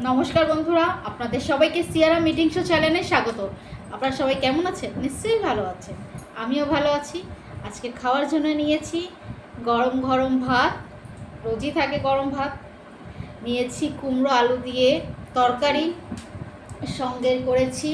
নমস্কার বন্ধুরা, আপনাদের সবাইকে সিয়ারা মিটিং শো চ্যানেলে স্বাগত। আপনারা সবাই কেমন আছেন? নিশ্চয়ই ভালো আছেন, আমিও ভালো আছি। আজকে খাওয়ার জন্য নিয়েছি গরম গরম ভাত, রোজই থাকে গরম ভাত। নিয়েছি কুমড়ো আলু দিয়ে তরকারি, সঙ্গে করেছি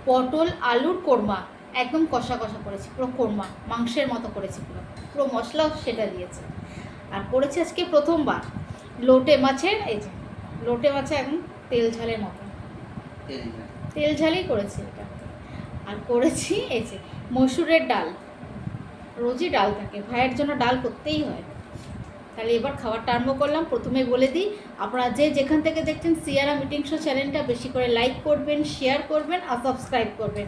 পটল আলুর কোরমা। একদম কষা কষা করেছি, পুরো কোরমা মাংসের মতো করেছি, পুরো পুরো মশলাও সেটা দিয়েছে। আর করেছি আজকে প্রথমবার লোটে মাছের, এই যে লোটে মাছে একদম তেল ঝালের মতো, তেল ঝালই করেছি এটা। আর করেছি এই যে মসুরের ডাল, রোজই ডাল থাকে, ভাইয়ের জন্য ডাল করতেই হয়। তাহলে এবার খাবারটা আরম্ভ করলাম। প্রথমে বলে দিই, আপনারা যে যেখান থেকে দেখছেন সিয়ারা মিটিং শো চ্যানেলটা বেশি করে লাইক করবেন, শেয়ার করবেন আর সাবস্ক্রাইব করবেন।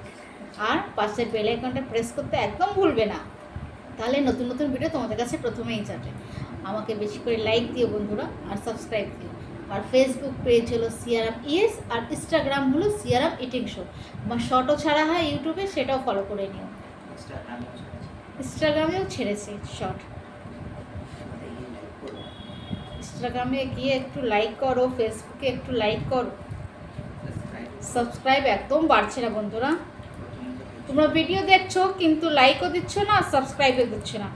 আর পাশের বেল আইকনটা প্রেস করতে একদম ভুলবে না, তাহলে নতুন নতুন ভিডিও তোমাদের কাছে প্রথমেই যাবে। আমাকে বেশি করে লাইক দিও বন্ধুরা, আর সাবস্ক্রাইব দিও। আর ফেসবুক পেজ হলো সিয়ারাম ইএস, আর ইনস্টাগ্রাম হলো সিয়ারাম ইটিং শো। আমার শর্টও ছাড়া হয় ইউটিউবে, সেটাও ফলো করে নিও। ইনস্টাগ্রামেও ছেড়েছি শর্ট, ইনস্টাগ্রামে গিয়ে একটু লাইক করো, ফেসবুকে একটু লাইক করো। সাবস্ক্রাইব একদম বাড়ছে না বন্ধুরা, তোমরা ভিডিও দেখছো কিন্তু লাইকও দিচ্ছ না, সাবস্ক্রাইবও দিচ্ছ না,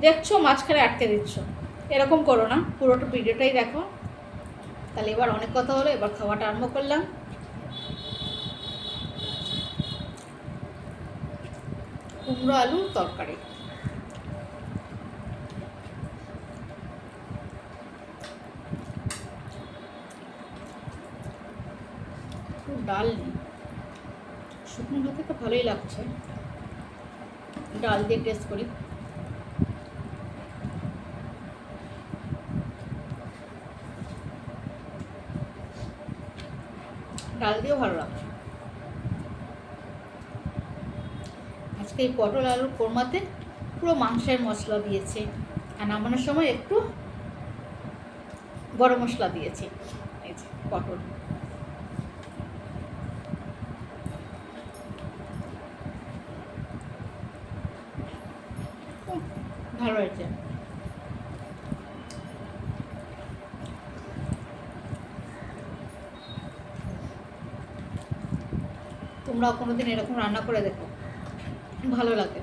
দেখছো মাঝখানে আটকে দিচ্ছ। এরকম করো না, পুরোটা ভিডিওটাই দেখো। তাহলে এবার অনেক কথা হলো, এবার খাওয়াটা আরম্ভ করলাম। কুমড়ো আলুর তরকারি, ডাল নেই, শুকনো ভাতে তো ভালোই লাগছে, ডাল দিয়ে টেস্ট করি। ডাল দিয়েও ভালো লাগছে। আজকে এই পটল আলুর কোরমাতে পুরো মাংসের মশলা দিয়েছে, আর নামানোর সময় একটু গরম মশলা দিয়েছি। এই যে পটল, ভালো হয়েছে। তোমরাও কোনোদিন এরকম রান্না করে দেখো, ভালো লাগে।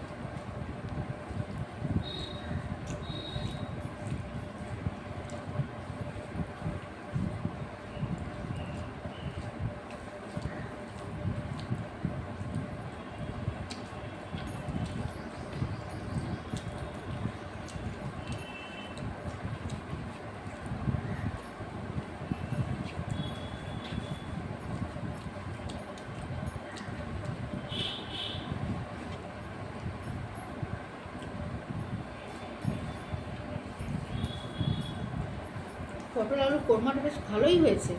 পটল আলুর কোরমাটা বেশ ভালোই হয়েছে,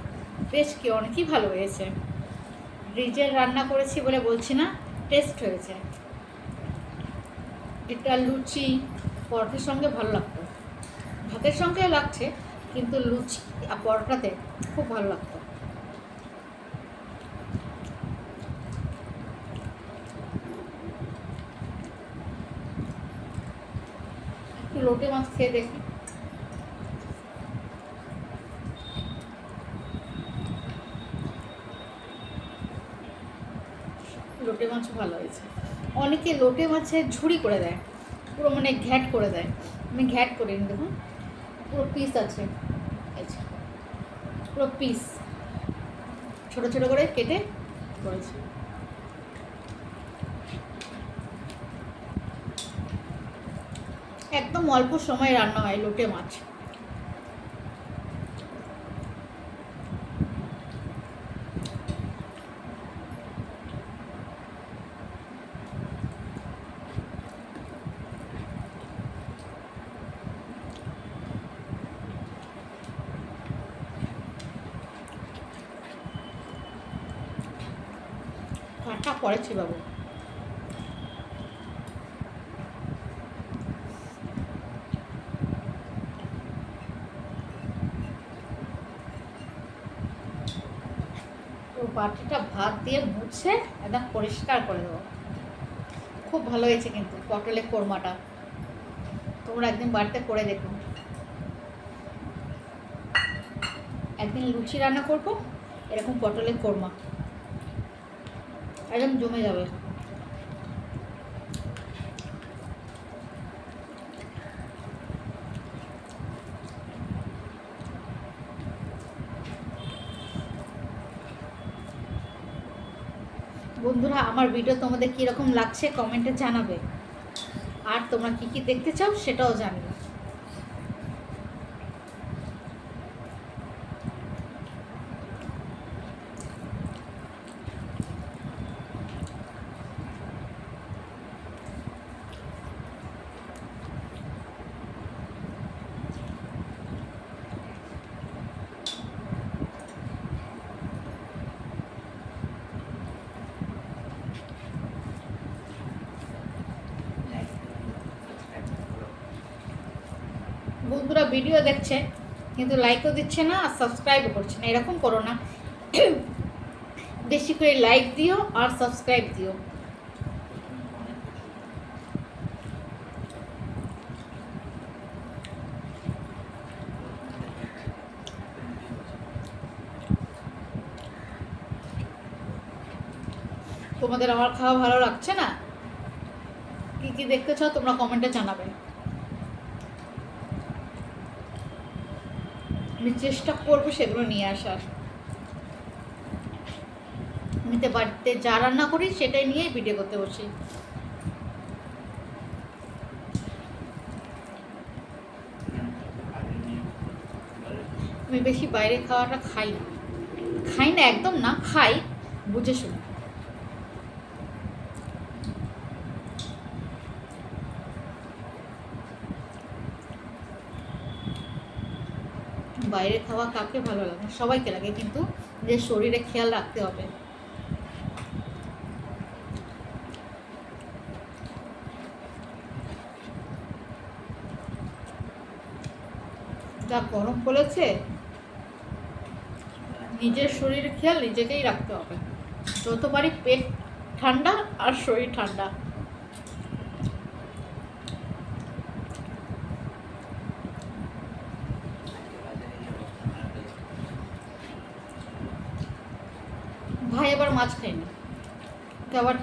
বেশ কি অনেকই ভালো হয়েছে। রিজের রান্না করেছি বলে বলছি না, টেস্ট হয়েছে। এটা লুচি পরোটার সঙ্গে ভালো লাগতো, ভাতের সঙ্গেও লাগছে, কিন্তু লুচি আর পরোটাতে খুব ভালো লাগতো। একটু লোটে মাছ খেয়ে দেখি। লোটে মাছও ভালো হয়েছে। অনেকে লোটে মাছের ঝুড়ি করে দেয়, পুরো মানে ঘ্যাট করে দেয়, আমি ঘ্যাট করিনি। দেখুন পুরো পিস আছে, পুরো পিস ছোট ছোট করে কেটে করেছি। একদম অল্প সময় রান্না হয় লোটে মাছ। কাটা পড়েছি বাবু। তো বাটিটা ভাত দিয়ে মুছে একদম পরিষ্কার করে দেবো। খুব ভালো হয়েছে কিন্তু পটলের কোরমাটা, তোমরা একদিন বাড়িতে করে দেখুন। একদিন লুচি রান্না করব, এরকম পটলের কোরমা একদম জমে যাবে। বন্ধুরা, আমার ভিডিও তোমাদের কীরকম লাগছে কমেন্টে জানাবে, আর তোমরা কি কি দেখতে চাও সেটাও জানাবে। বন্ধুরা ভিডিও দেখছে কিন্তু লাইকও দিচ্ছে না আর সাবস্ক্রাইবও করছে না, এরকম করো না। বেশি করে লাইক দিও আর সাবস্ক্রাইব দিও। তোমাদের আমার খাওয়া ভালো লাগছে না? কি কি দেখতে চাও তোমরা কমেন্টে জানাবে। আমি চেষ্টা করবো সেগুলো নিয়ে আসার। আমি তো বাড়িতে যা রান্না করি সেটাই নিয়েই ভিডিও করতে বসি। আমি বেশি বাইরে খাওয়াটা খাই না, একদম না, খাই বুঝে শুনে। বাইরে খাওয়া কাকে ভালো লাগে? সবাইকে লাগে, কিন্তু যে শরীরে খেয়াল রাখতে হবে। যা গরম পড়েছে, নিজের শরীরের খেয়াল নিজেকেই রাখতে হবে। যত পারি পেট ঠান্ডা আর শরীর ঠান্ডা। ভাই আবার মাছ খায়নি, তো আবার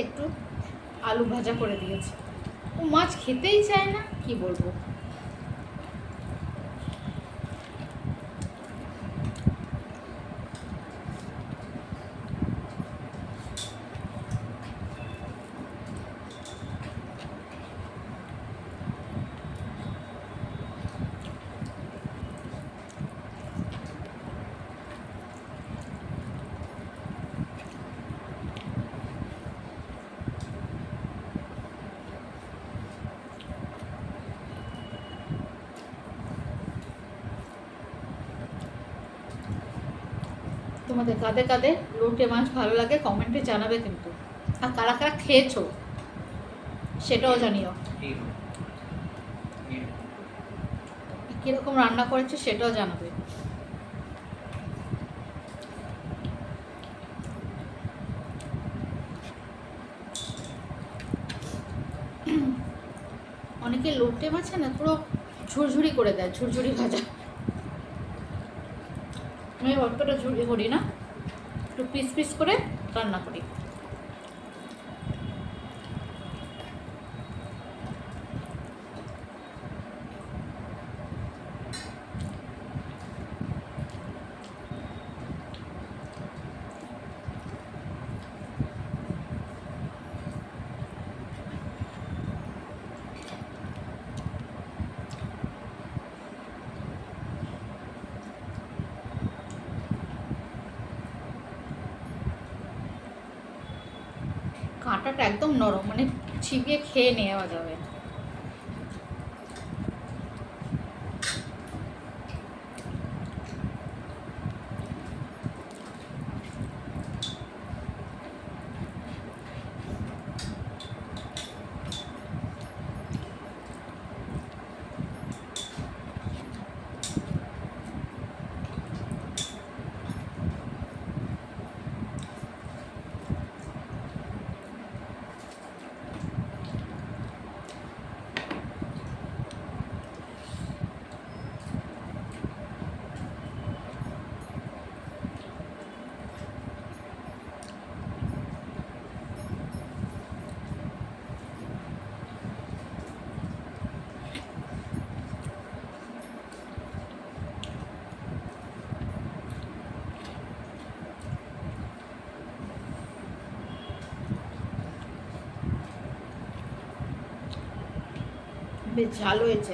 একটু আলু ভাজা করে দিয়েছে। ও মাছ খেতেই চায় না, কি বলবো। তোমাদের কাদের কাদের লোটে মাছ ভালো লাগে কমেন্টে জানাবে কিন্তু, আর কারা কারা খেয়েছো সেটাও জানিও। কিরকম রান্না করেছে সেটাও জানাবে। অনেকে লোটে মাছে না পুরো ঝুরঝুরি করে দেয়, ঝুরঝুরি ভাজা। আমি অতটা ঝুড়ি করি না, একটু পিস পিস করে রান্না করি। কাঁটাটা একদম নরম, মানে চিবিয়ে খেয়ে নেওয়া যাবে। বেশ ঝাল হয়েছে।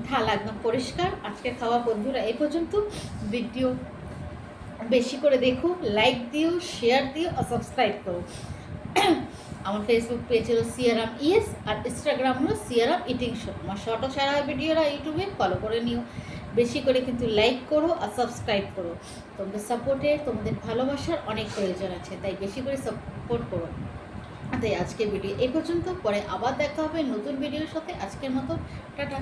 থালা একদম পরিষ্কার। আজকে খাওয়া বন্ধুরা এই পর্যন্ত। ভিডিও বেশি করে দেখো, লাইক দিও, শেয়ার দিও আর সাবস্ক্রাইব করো। আমার ফেসবুক পেজ হলো সিয়ারাম ইয়েস, আর ইনস্টাগ্রাম হলো সিয়ারাম ইটিং শো। আমার শর্টও সারা ভিডিওরা ইউটিউবে ফলো করে নিও। বেশি করে কিন্তু লাইক করো আর সাবস্ক্রাইব করো। তোমাদের সাপোর্টে, তোমাদের ভালোবাসার অনেক প্রয়োজন আছে, তাই বেশি করে সাপোর্ট করো। তাই আজকের ভিডিও এই পর্যন্ত, পরে আবার দেখা হবে নতুন ভিডিওর সাথে। আজকের মতো টাটা।